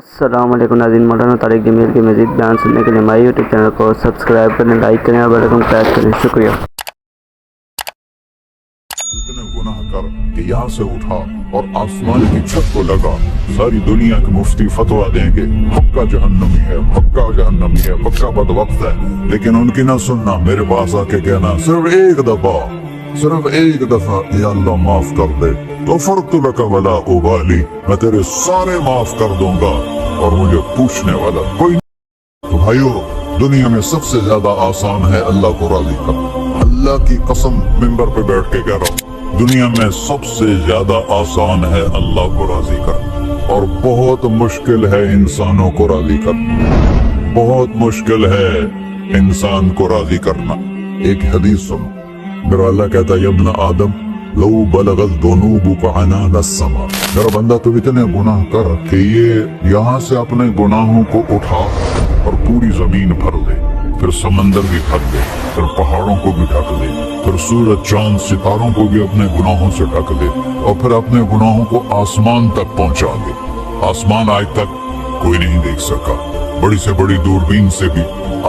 السلام علیکم ناظرین، مولانا طارق جمیل کے مزید بیان سننے کے لیے ہمارے یوٹیوب چینل کو سبسکرائب کریں، لائک کریں اور بیل آئیکن پریس کریں۔ شکریہ۔ اتنے گناہ کر کہ یہاں سے اٹھا اور آسمان کی چھت کو لگا، ساری دنیا کے مفتی فتویٰ دیں گے پکا جہنمی ہے، پکا جہنمی ہے، پکا بدبخت ہے، لیکن ان کی نہ سننا، میرے پاس آ کے کہنا صرف ایک دفعہ یا اللہ معاف کر دے، غفرت لک ولا ابالی، میں تیرے سارے معاف کر دوں گا اور مجھے پوچھنے والا کوئی نہیں۔ تو بھائیو، دنیا میں سب سے زیادہ آسان ہے اللہ کو راضی کرنا۔ اللہ کی قسم ممبر پہ بیٹھ کے کہہ رہا ہوں، دنیا میں سب سے زیادہ آسان ہے اللہ کو راضی کرنا، اور بہت مشکل ہے انسانوں کو راضی کرنا، بہت مشکل ہے انسان کو راضی کرنا۔ ایک حدیث سنو، میرا اللہ کہتا ہے یا ابن آدم لو بلغت ذنوبک عنان السماء، میرا بندہ تو اتنے گناہ کر کہ یہ یہاں سے اپنے گناہوں کو اٹھا اور پوری زمین بھر لے، پھر سمندر بھی ڈھک دے، پھر پہاڑوں کو بھی ڈھک دے، پھر سورج چاند ستاروں کو بھی اپنے گناہوں سے ڈھک دے، اور پھر اپنے گناہوں کو آسمان تک پہنچا دے۔ آسمان آج تک کوئی نہیں دیکھ سکا، بڑی سے بڑی دوربین سے بھی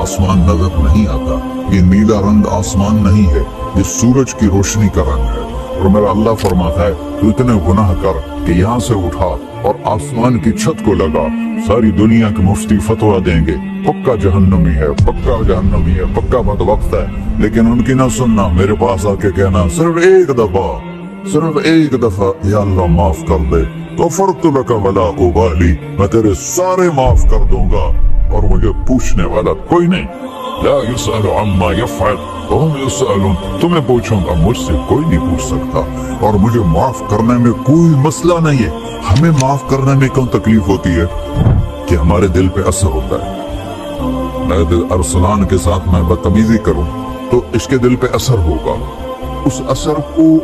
آسمان نظر نہیں آتا۔ یہ نیلا رنگ آسمان نہیں ہے، یہ سورج کی روشنی کا رنگ ہے۔ اور میرا اللہ فرماتا ہے تو اتنے گناہ کر کہ یہاں سے اٹھا اور آسمان کی چھت کو لگا، ساری دنیا کے مفتی فتویٰ دیں گے پکا جہنمی ہے، پکا جہنمی ہے، پکا بدبخت ہے، لیکن ان کی نہ سننا، میرے پاس آ کے کہنا صرف ایک دفعہ یا اللہ معاف کر دے، غفرت لک ولا ابالی، میں تیرے سارے معاف کر دوں گا اور مجھے پوچھنے والا کوئی نہیں۔ لا يسأل عما يفعل وهم يسألون، تمہیں پوچھوں گا، مجھ سے کوئی نہیں پوچھ سکتا، اور مجھے معاف کرنے میں کوئی مسئلہ نہیں ہے۔ ہمیں معاف کرنے میں کیوں تکلیف ہوتی ہے؟ کہ ہمارے دل پہ اثر ہوتا ہے۔ میرے دل ارسلان کے ساتھ میں بدتمیزی کروں تو اس کے دل پہ اثر ہوگا، اس اثر کو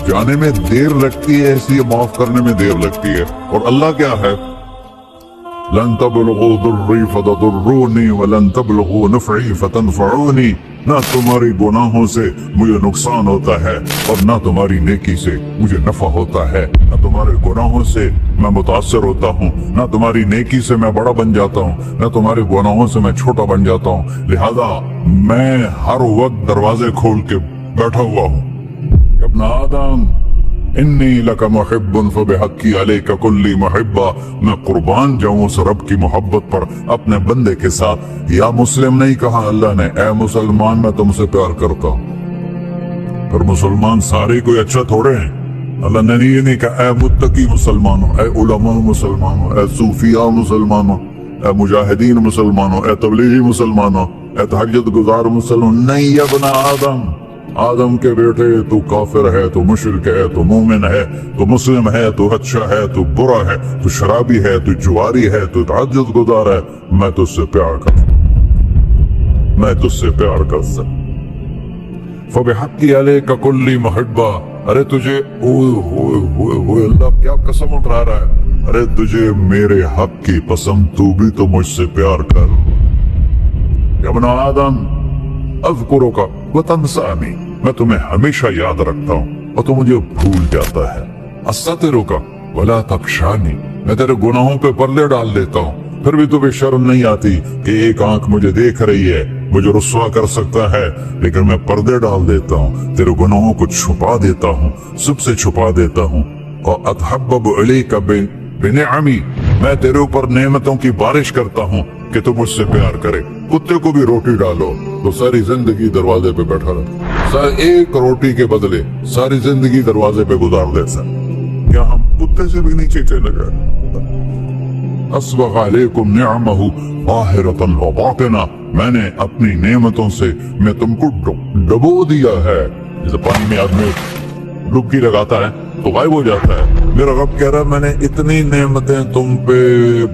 جانے میں دیر لگتی ہے، اس لیے معاف کرنے میں دیر لگتی ہے۔ اور اللہ کیا ہے؟ لن تبلغوا ضري فتضروني ولن تبلغوا نفعي فتنفعوني، نہ تمہاری گناہوں سے مجھے نقصان ہوتا ہے اور نہ تمہاری نیکی سے مجھے نفع ہوتا ہے، نہ تمہارے گناہوں سے میں متاثر ہوتا ہوں، نہ تمہاری نیکی سے میں بڑا بن جاتا ہوں، نہ تمہارے گناہوں سے میں چھوٹا بن جاتا ہوں، لہذا میں ہر وقت دروازے کھول کے بیٹھا ہوا ہوں۔ ابن آدم انی لک محب فبحقی علیک کلی محبہ، میں قربان جاؤں اس رب کی محبت پر اپنے بندے کے ساتھ۔ یا مسلم نہیں کہا اللہ نے، اے مسلمان میں تم سے پیار کرتا ہوں۔ پر مسلمان سارے کوئی اچھا تھوڑے ہیں، اللہ نے یہ نہیں کہا اے متقی مسلمانوں، اے علماء مسلمانوں، اے صوفیاء مسلمانوں، اے مجاہدین مسلمانوں، اے تبلیغی مسلمانوں، اے تہجد گزار مسلمان، نہیں یا ابن آدم کے بیٹے، تو کافر ہے، تو مشرک ہے، تو مومن ہے، تو مسلم ہے، تو اچھا ہے، تو برا ہے، تو شرابی ہے، تو جواری ہے، تو تہجد گزار ہے، میں تجھ سے پیار کرتا فبحقی علیک کلی محبہ، ارے تجھے اوئے اللہ کیا قسم اٹھا رہا ہے، ارے تجھے میرے حق کی قسم، تو بھی تو مجھ سے پیار کر۔ ابن آدم اذکرک وتنسانی، میں تمہیں ہمیشہ یاد رکھتا ہوں اور تو مجھے بھول جاتا ہے۔ استترک ولا تخشانی، میں تیرے گناہوں پہ پردے ڈال دیتا ہوں، پھر بھی تمہیں شرم نہیں آتی کہ ایک آنکھ مجھے دیکھ رہی ہے، مجھے رسوا کر سکتا ہے، لیکن میں پردے ڈال دیتا ہوں، تیرے گناہوں کو چھپا دیتا ہوں، سب سے چھپا دیتا ہوں۔ اور اتحبب الیک بنعمی، میں تیرے اوپر نعمتوں کی بارش کرتا ہوں کہ تو مجھ سے پیار کرے۔ کتے کو بھی روٹی ڈالو تو ساری زندگی دروازے پہ بیٹھا رہتا، ایک روٹی کے بدلے ساری زندگی دروازے پہ گزار دیتا، کیا ہم کتے سے بھی نیچے چلے گئے؟ اسبغ علیکم نعمہ ظاہرۃ وباطنہ، میں نے اپنی نعمتوں سے میں تم کو ڈبو دیا ہے، جیسے پانی میں آدمی ڈبکی لگاتا ہے تو غائب ہو جاتا ہے۔ میرا رب کہہ رہا میں نے اتنی نعمتیں تم پہ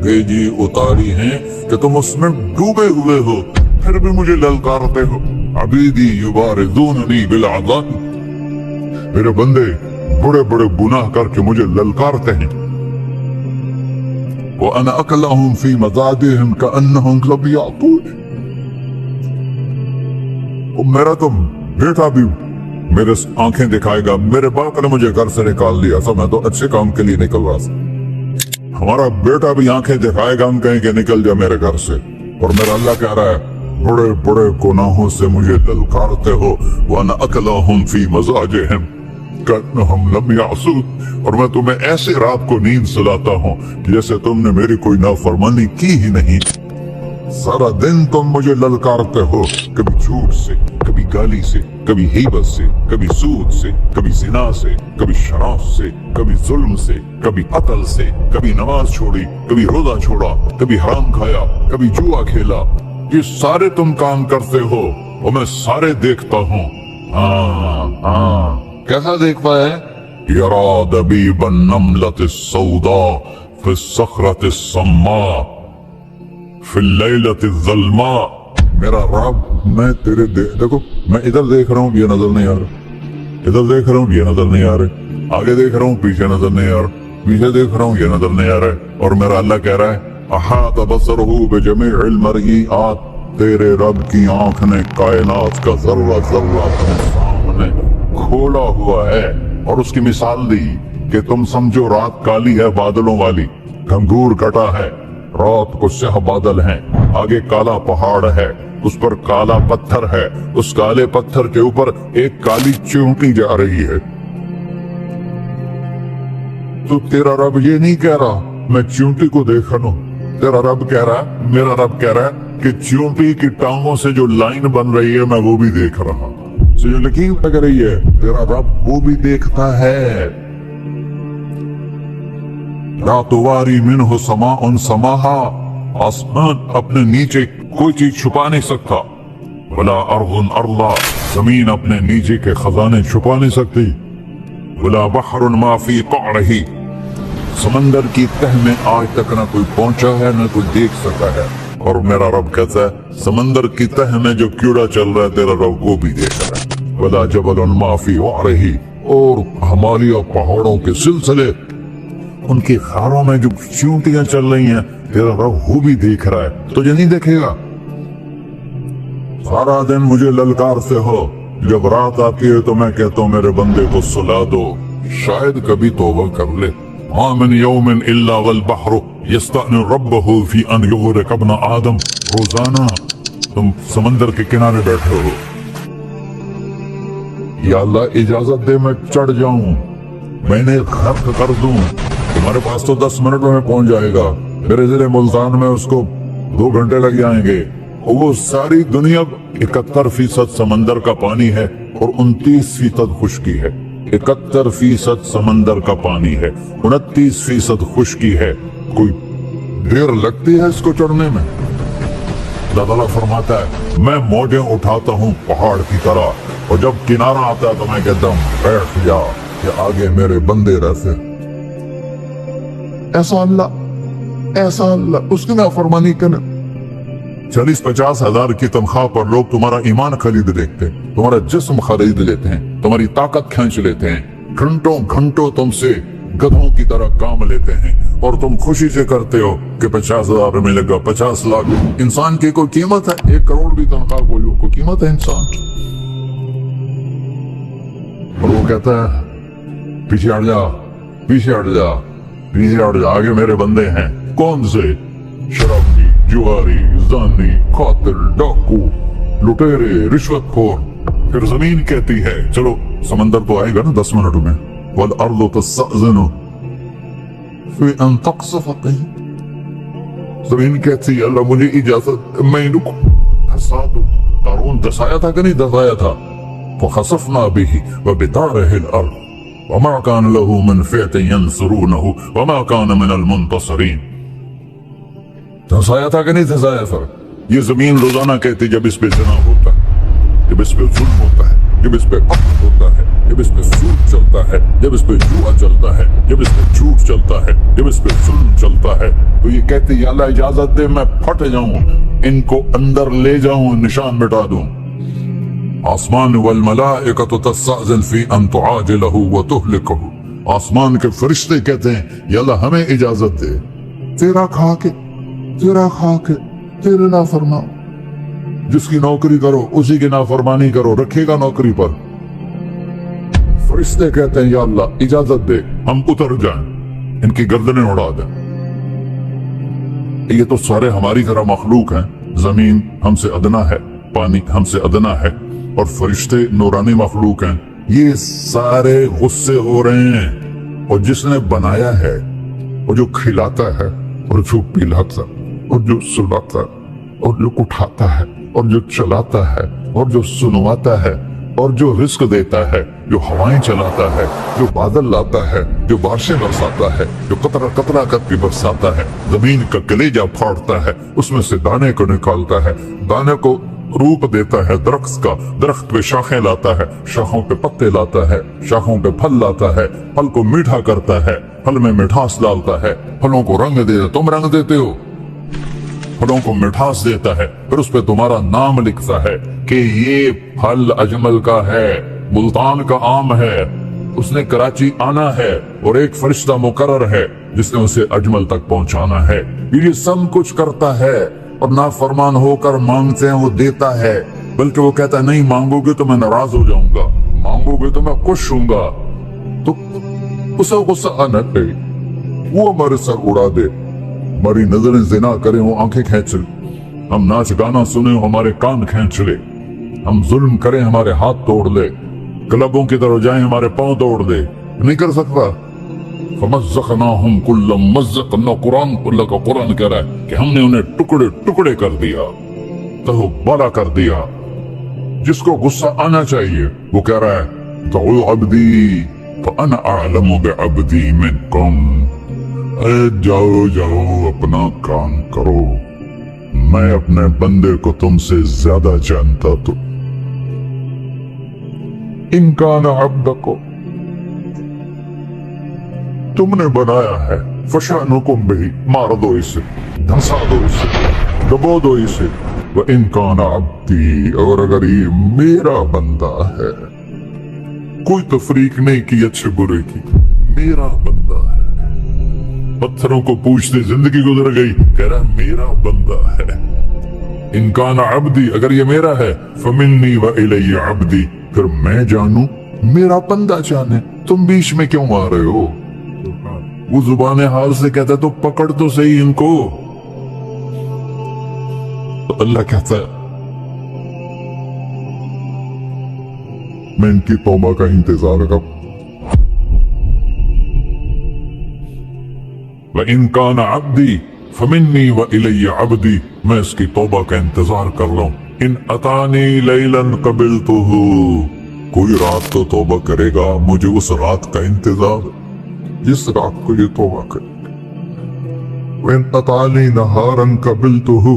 بھیجی، اتاری ہیں کہ تم اس میں ڈوبے ہوئے ہو، پھر بھی مجھے للکارتے ہو۔ عبیدی یبارزوننی بالعذاب، میرے بندے بڑے بڑے گناہ کر کے مجھے للکارتے ہیں۔ وَأَنَا أَكْلَهُمْ فِي مَزَادِهِمْ كَأَنَّهُمْ لَمْ يَعْطُونِ، میرا تو بیٹا بھی میرے آنکھیں دکھائے گا، میرے باپ نے مجھے گھر سے نکال دیا تھا، میں تو اچھے کام کے لیے نکل رہا تھا، हमारा बेटा भी आंखें दिखाएगा, हम कहें कि निकल जा मेरे घर से। और मेरा अल्लाह कह रहा है बड़े बड़े गुनाहों से मुझे ललकारते हो, वरना अकलाहुम फी मज़ाजिहिम कन्नहुम लम यासूद, और मैं तुम्हें ऐसे रात को नींद सुलाता हूँ जैसे तुमने मेरी कोई नाफरमानी की ही नहीं। सारा दिन तुम मुझे ललकारते हो, कभी झूठ से, कभी गाली से, कभी हीबत से, कभी सूद से, कभी जिना से, कभी शराब से, कभी जुल्म से, कभी कत्ल से, कभी नमाज छोड़ी, कभी रोजा छोड़ा, कभी हराम खाया, कभी जुआ खेला। ये सारे तुम काम करते हो और मैं सारे देखता हूँ। कैसा देख पाए? यरा दबीबन नमलत सौदा फिर सखरत सम्मा फिर लैलत ज़ल्मा। मेरा रब, मैं तेरे देखो, मैं इधर देख रहा हूँ, ये नजर नहीं आ रहा, इधर देख रहा हूँ, ये नजर नहीं आ रहा, आगे देख रहा हूँ, पीछे नजर नहीं आ रहा, पीछे देख रहा हूँ, ये नजर नहीं आ रहा है। और मेरा अल्लाह कह रहा है अहात बसरहु बिजमीइल मरईआत, तेरे रब की आंख ने कायनात का जर्रा जर्रा अपने सामने खोला हुआ है और उसकी मिसाल दी कि तुम समझो रात काली है बादलों वाली, घंघूर कटा है, रात को स्याह बादल हैं, आगे काला पहाड़ है, उस पर काला पत्थर है, उस काले पत्थर के ऊपर एक काली चींटी जा रही है। तो तेरा रब ये नहीं कह रहा मैं चींटी को देख रहा हूं, तेरा रब कह रहा है, मेरा रब कह रहा है कि चींटी की टांगों से जो लाइन बन रही है मैं वो भी देख रहा हूं। जो लकीर लग रही है तेरा रब वो भी देखता है। ला तुवारी मिन्हु समाउन समाहा, आसमान अपने नीचे कोई चीज छुपा नहीं सकता। वला अर्जुन अर्ला, जमीन अपने नीचे के खजाने छुपा नहीं सकती। वला बहरुन माफी क़अरिही, समंदर की तह में आज तक न कोई पहुंचा है न कोई देख सका है। और मेरा रब कहता है समंदर की तह में जो कीड़ा चल रहा है तेरा रब वो भी देख रहा है। वला जबलुन माफी वारिही, और हिमालय पहाड़ों के सिलसिले उनकी खारों में जो चींटियां चल रही हैं तेरा रब वो भी देख रहा है। तुझे नहीं देखेगा? सारा दिन मुझे ललकार से हो, जब रात आती है तो मैं कहता हूँ मेरे बंदे को सुला दो, शायद कभी तौबा कर ले। मा मिन यौमिन इल्ला वल बहरु यस्तअनु रब्बहु फी अन युग़रिक़ इब्न आदम। रोजाना तुम समंदर के किनारे बैठे हो, या अल्लाह इजाजत दे मैं चढ़ जाऊं, मैंने खर्च कर दूं, तुम्हारे पास तो 10 मिनट में पहुंच जाएगा, मेरे जिले मुल्तान में उसको 2 घंटे लग जाएंगे। और वो सारी दुनिया 71% समंदर का पानी है और 29% खुश्की है। 71% समंदर का पानी है, 29% खुश्की है। कोई देर लगती है इसको चढ़ने में? अल्लाह ताला फरमाता है मैं मौजें उठाता हूँ पहाड़ की तरह, और जब किनारा आता है तो मैं कहता हूँ बैठ जा कि आगे मेरे बंदे रहते। ऐसा अल्लाह उसकी नाफरमानी करना। 40-50 हजार की तनख्वाह पर लोग तुम्हारा ईमान खरीद लेते हैं, तुम्हारा जिस्म खरीद लेते हैं, तुम्हारी ताकत खींच लेते हैं, घंटों घंटों तुमसे गधों की तरह काम लेते हैं, और तुम खुशी से करते हो कि 50,000 मिलेगा, 50 लाख। इंसान की कोई कीमत है? 1 करोड़ भी तनख्वाह कोई कीमत है इंसान? और वो कहता है पीछे हट जा, पीछे हट जा, पीछे हट जा, आगे मेरे बंदे हैं। कौन से? शराबी, जुआरी, जानी, कातिल, डाकू, लुटेरे, रिश्वतखोर। फिर जमीन कहती है चलो समंदर तो आएगा ना 10 मिनट में। वल अर्दु तस्तअज़िनु फी अन तक़सिफ़ कहीं, जमीन कहती है अल्लाह मुझे इजाजत, मैं इनको धसा दूं। कारून धसाया था कि नहीं धसाया था? फ़ख़सफ़ना बिही व बिदारिहिल अर्द वमा कान लहू मिन फ़िअतिन यंसुरूनहु वमा कान मिनल मुंतसिरीन। धसाया था कि नहीं धसाया था? ये जमीन रोजाना कहती जब इस पे ज़िना होता है, जब इस पे जुल्म होता है, जब इस पे कत्ल होता है, जब इस पे सूद चलता है, जब इस पे जुआ चलता है, जब इस पे झूठ चलता है, जब इस पे जुल्म चलता है, तो ये कहते या अल्लाह इजाजत दे मैं फट जाऊं, इनको अंदर ले जाऊं, निशान मिटा दूं। आसमान वल मलाइकतु तस्तअज़िन फी अन तुआजिलहु व तुहलिकहु, आसमान के फरिश्ते कहते हैं या अल्लाह हमें इजाजत दे तेरा खा के तेरे नाफरमान, जिसकी नौकरी करो उसी की नाफरमानी करो, रखेगा नौकरी पर। फरिश्ते कहते हैं या अल्लाह इजाजत दे हम उतर जाएं, इनकी गर्दनें उड़ा दें। ये तो सारे हमारी तरह मखलूक हैं। जमीन हमसे अदना है, पानी हमसे अदना है, और फरिश्ते नूरानी मखलूक हैं। ये सारे गुस्से हो रहे हैं। और जिसने बनाया है, और जो खिलाता है, और जो पिलाता, और जो सुलाता, और जो उठाता है, और जो चलाता है, और जो सुनवाता है, और जो रिस्क देता है, जो हवाएं चलाता है, जो बादल लाता है, जो बारिशें बरसाता है, जो कतरा कतरा करके बरसाता है, जमीन का कलेजा फाड़ता है, उसमें से दाने को निकालता है, दाने को रूप देता है दरख्त का, दरख्त पे शाखें लाता है, शाखों पे पत्ते लाता है, शाखों पे फल लाता है, फल को मीठा करता है, फल में मिठास डालता है, फलों को रंग देता, तुम रंग देते हो, फलों को मिठास देता है, फिर उस पे तुम्हारा नाम लिखता है कि ये फल अजमल का है, मुल्तान का आम है, उसने कराची आना है, और एक फरिश्ता मुकर्रर है जिसने उसे अजमल तक पहुंचाना है। ये सब कुछ करता है, और नाफरमान होकर मांगते हैं वो देता है, बल्कि वो कहता है नहीं मांगोगे तो मैं नाराज हो जाऊंगा, मांगोगे तो मैं खुश होऊंगा। तो उसे गुस्सा आना चाहिए, वो हमारे सर उड़ा दे, हमारी नजरें जिना करें वो आंखें खींच ले, हम नाच गाना सुने हो हमारे कान खींच ले, हम जुल्म करें हमारे हाथ तोड़ ले, क्लबों की तरफ जाएं हमारे पांव तोड़ दे, नहीं कर सकता। फमज़्ज़क़नाहुम कुल्ल मज़्ज़क़, कुरान अल्लाह का कुरान कह रहा है कि हमने उन्हें टुकड़े टुकड़े कर दिया, तो बड़ा कर दिया। जिसको गुस्सा आना चाहिए वो कह रहा है तो अब्दी फअना अअलमु बिअब्दी मिनकुम, जाओ जाओ अपना काम करो, मैं अपने बंदे को तुमसे ज्यादा जानता। तो इनकान अब्दको, तुमने बनाया है, फशानुकुम बिही, मार दो इसे, धंसा दो इसे, दबो दो इसे। व इनकान अब्दी, और अगर ये मेरा बंदा है, कोई तफरीक नहीं की अच्छे बुरे की, मेरा बंदा है। पत्थरों को पूछते जिंदगी गुजर गई, कह रहा मेरा बंदा है। इनकान अब्दी, अगर ये मेरा है, फमिन्नी व इलैया अब्दी, फिर मैं जानू मेरा बंदा जाने, तुम बीच में क्यों आ रहे हो? वो जुबान हाल से कहता तो पकड़ तो सही इनको। तो अल्लाह कहता है मैं इनकी तौबा का इंतजार कर। व इनकान अब्दी फमिन्नी व इलैया अब्दी, मैं इसकी तौबा का इंतजार कर रहा हूं। इन अतानी लैलन कबिलतुहु, कोई रात तो तौबा करेगा, मुझे उस रात का इंतजार जिस रात को ये तौबा करे। इन अतानी नहारन कबिलतुहु,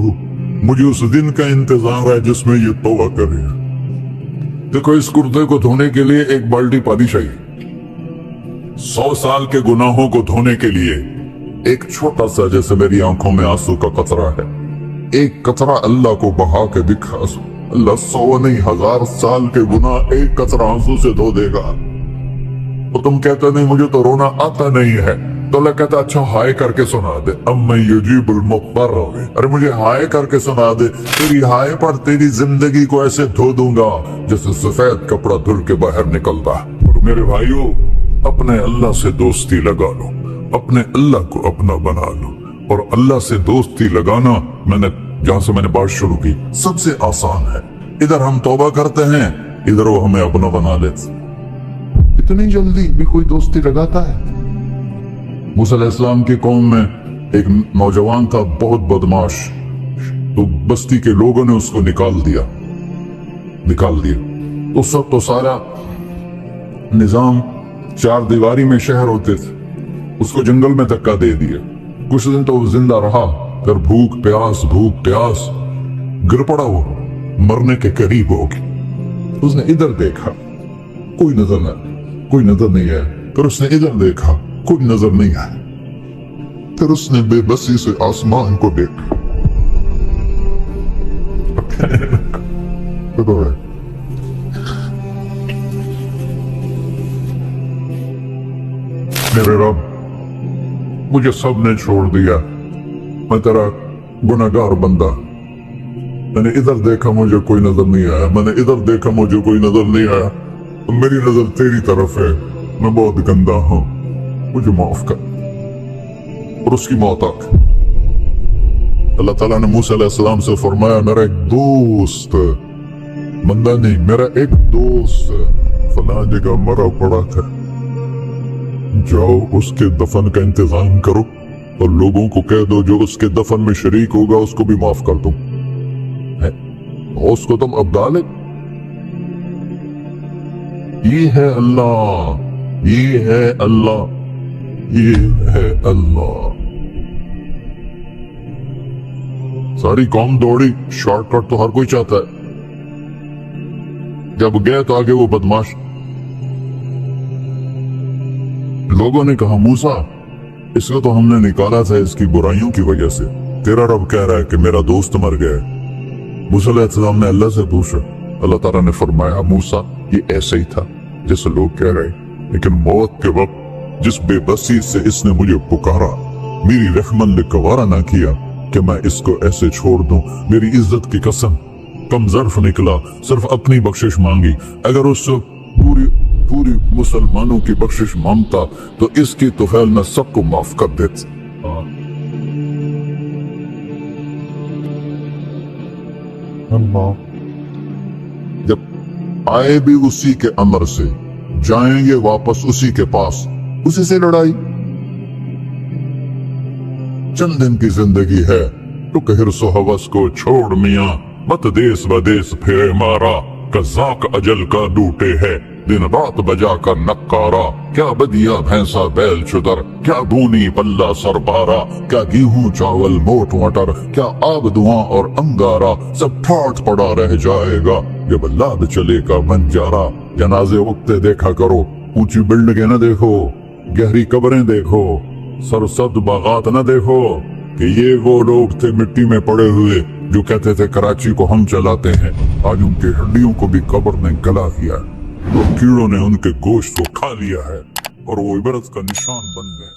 मुझे उस दिन का इंतजार है जिसमें ये तौबा करे। देखो इस कुर्ते को धोने के लिए एक बाल्टी पानी चाहिए, 100 साल के गुनाहों को धोने के लिए एक छोटा सा, जैसे मेरी आंखों में आंसू का कतरा है, एक कतरा अल्लाह को बहा के दिखा, अल्लाह 100 नहीं 1000 साल के गुनाह एक कतरा आंसू से धो देगा। तो तुम कहते नहीं मुझे तो रोना आता नहीं है, तो अल्लाह कहता अच्छा हाय करके सुना दे। अब मैं युजीबुल मुत्तर, अरे मुझे हाय करके सुना दे, तेरी हाय पर तेरी जिंदगी को ऐसे धो दूंगा जैसे सफेद कपड़ा धुल के बाहर निकलता। और मेरे भाइयों, अपने अल्लाह से दोस्ती लगा लो, अपने अल्लाह को अपना बना लो। और अल्लाह से दोस्ती लगाना, जहां से मैंने बात शुरू की, सबसे आसान है। इधर हम तौबा करते हैं, इधर वो हमें अपना बना लेते। इतनी जल्दी भी कोई दोस्ती लगाता है? मूसा अलैहिस्सलाम की कौम में एक नौजवान था, बहुत बदमाश, तो बस्ती के लोगों ने उसको निकाल दिया। उस वक्त तो सारा निजाम 4 दीवारी में शहर होते थे, उसको जंगल में धक्का दे दिया। कुछ दिन तो वो जिंदा रहा, फिर भूख प्यास गिर पड़ा, वो मरने के करीब हो गया। उसने इधर देखा, कोई नजर नहीं आया। फिर उसने इधर देखा, कोई नजर नहीं आया। फिर उसने बेबसी से आसमान को देखा। मेरे रब, मुझे सब ने छोड़ दिया, मैं तेरा गुनहगार बंदा। मैंने इधर देखा, मुझे कोई नजर नहीं आया, मैंने इधर देखा, मुझे कोई नजर नहीं आया। तो मेरी नजर तेरी तरफ है, मैं बहुत गंदा हूं, मुझे माफ कर। और उसकी मौत आ गई। अल्लाह ताला ने मूसा अलैहिस्सलाम से फरमाया मेरा एक दोस्त, बंदा नहीं, मेरा एक दोस्त फलां जगह मरा पड़ा था, जाओ उसके दफन का इंतजाम करो और लोगों को कह दो जो उसके दफन में शरीक होगा उसको भी माफ कर दूं। और उसको तुम अब डाले। ये है अल्लाह, ये है अल्लाह, ये है अल्लाह। सारी कौम दौड़ी, शॉर्टकट तो हर कोई चाहता है। जब गए तो आगे वो बदमाश, लोगों ने कहा मूसा इसको तो हमने निकाला था इसकी बुराइयों की वजह से, तेरा रब कह रहा है कि मेरा दोस्त मर गया है। मूसा अलैहिस्सलाम ने अल्लाह से पूछा, अल्लाह ताला ने फरमाया मूसा ये ऐसे ही था जैसे लोग कह रहे, लेकिन मौत के वक्त जिस बेबसी से इसने मुझे पुकारा, मेरी रहमत ने गवारा ना किया कि मैं इसको ऐसे छोड़ दूं। मेरी इज्जत की कसम, कम ज़र्फ निकला, सिर्फ अपनी बख्शिश मांगी। अगर उससे पूरी मुसलमानों की बख्शिश मांगता तो इसकी तोफैल मैं सबको माफ कर देता। जब आए भी उसी के अमर से, जाएंगे वापस उसी के पास, उसी से लड़ाई। चंद दिन की जिंदगी है, तो हिर्सो हवस को छोड़ मियां, मत देश बदेश फिरे मारा, कज़ाक अजल का डूटे है, दिन रात बजा कर नक्कारा। क्या बदिया भैंसा बैल चुदर, क्या दूनी पल्ला सरबारा, क्या गेहूं चावल मोट मटर, क्या आग धुआं और अंगारा, सब ठाठ पड़ा रह जाएगा जब लाद चलेगा बंजारा। जनाजे वक्त देखा करो, ऊंची बिल्डिंगें न देखो, गहरी कब्रें देखो, सरसद बागात न देखो कि ये वो लोग थे मिट्टी में पड़े हुए जो कहते थे कराची को हम चलाते हैं। आज उनकी हड्डियों को भी कब्र ने गला दिया है, तो कीड़ों ने उनके गोश्त को खा लिया है और वो इबरत का निशान बन गए।